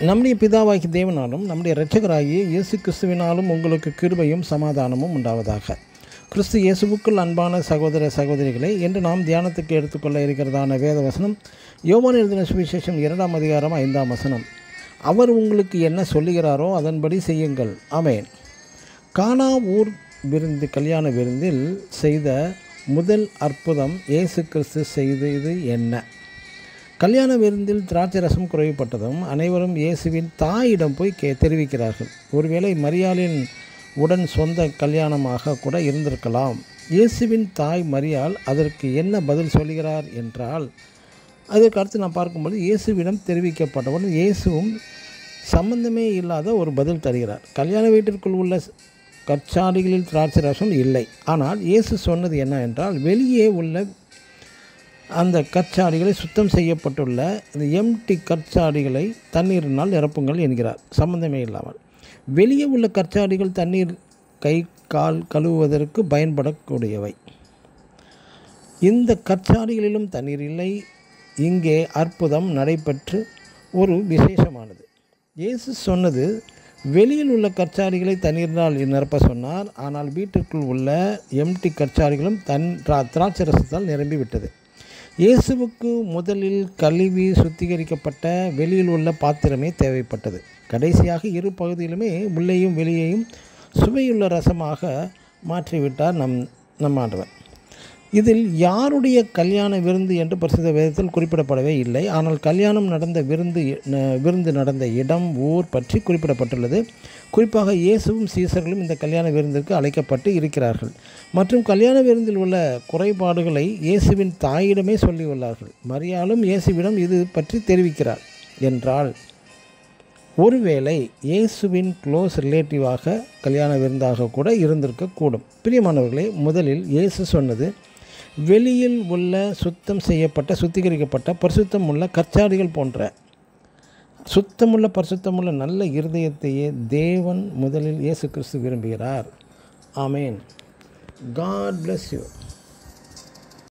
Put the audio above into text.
நம்முடைய பிதாவாகிய தேவனாலும் நம்முடைய இரட்சகராகிய இயேசு கிறிஸ்துவினாலும் உங்களுக்கு கிருபையும் சமாதானமும் உண்டாவதாக. கிறிஸ்து இயேசுவுக்குள் அன்பான சகோதர சகோதரிகளை என்று நாம் தியானத்துக்கு எடுத்துக்கொள்ள இருக்கிறதான வேத வசனம் யோவான் எழுதின சுவிசேஷம் 2ஆம் அதிகாரம் 5ஆம் வசனம். அவர் உங்களுக்கு என்ன சொல்லுகிறாரோ அதன்படி செய்யுங்கள். ஆமென். கானா ஊர் விருந்து கல்யாண விருந்தில் செய்த முதல் அற்புதம் இயேசு கிறிஸ்து செய்தது என்ன? கல்யாண விருந்தில் திராட்சை ரசம் குறைவுபட்டதும் அனைவரும் இயேசுவின் தாயிடம் போய் தெரிவிக்கிறார்கள். ஒருவேளை மரியாளின் உடன் சொந்த கல்யாணமாக கூட இருந்திருக்கலாம். இயேசுவின் தாய் மரியாள் அதற்கு என்ன பதில் சொல்கிறார் என்றால், அதற்கு அடுத்து நாம் பார்க்கும்போது இயேசுவிடம் தெரிவிக்கப்பட்டவுடன் இயேசுவும் சம்பந்தமே இல்லாத ஒரு பதில் தருகிறார். கல்யாண வீட்டிற்குள் உள்ள கற்சாடிகளில் திராட்சை ரசம் இல்லை. ஆனால் இயேசு சொன்னது என்ன என்றால், வெளியே உள்ள அந்த கற்சாடிகளை சுத்தம் செய்யப்பட்டுள்ள இந்த எம்டி கற்சாடிகளை தண்ணீரினால் நிரப்புங்கள் என்கிறார். சம்பந்தமே இல்லாமல் வெளியே உள்ள கற்சாடிகள் தண்ணீர் கை கால் கழுவுவதற்கு பயன்படக்கூடியவை. இந்த கற்சாடிகளிலும் தண்ணீர் இல்லை. இங்கே அற்புதம் நடைபெற்று ஒரு விசேஷமானது. இயேசு சொன்னது வெளியில் உள்ள கற்சாடிகளை தண்ணீரினால் நிரப்ப சொன்னார். ஆனால் வீட்டிற்குள் உள்ள எம்டி கற்சாடிகளும் திராட்சை ரசத்தால் நிரம்பிவிட்டது. இயேசுவுக்கு முதலில் கழுவி சுத்திகரிக்கப்பட்ட வெளியில் உள்ள பாத்திரமே தேவைப்பட்டது. கடைசியாக இரு பகுதியிலுமே உள்ளேயும் வெளியேயும் சுவையுள்ள ரசமாக மாற்றிவிட்டார் நம் ஆண்டவர். இதில் யாருடைய கல்யாண விருந்து என்று பரிசுத்த வேதத்தில் குறிப்பிடப்படவே இல்லை. ஆனால் கல்யாணம் நடந்த விருந்து நடந்த இடம், ஊர் பற்றி குறிப்பிடப்பட்டுள்ளது. குறிப்பாக இயேசுவும் சீசர்களும் இந்த கல்யாண விருந்திற்கு அழைக்கப்பட்டு இருக்கிறார்கள். மற்றும் கல்யாண விருந்தில் உள்ள குறைபாடுகளை இயேசுவின் தாயிடமே சொல்லியுள்ளார்கள். மரியாளும் இயேசுவிடம் இது பற்றி தெரிவிக்கிறார் என்றால், ஒருவேளை இயேசுவின் க்ளோஸ் ரிலேட்டிவாக கல்யாண விருந்தாக கூட இருந்திருக்கக்கூடும். பிரியமானவர்களே, முதலில் இயேசு சொன்னது வெளியில் உள்ள சுத்தம் செய்யப்பட்ட சுத்திகரிக்கப்பட்ட பரிசுத்தமுள்ள கற்சாடிகள் போன்ற சுத்தமுள்ள பரிசுத்தமுள்ள நல்ல இருதயத்தையே தேவன் முதலில் இயேசு கிறிஸ்து விரும்புகிறார். ஆமேன். God bless you.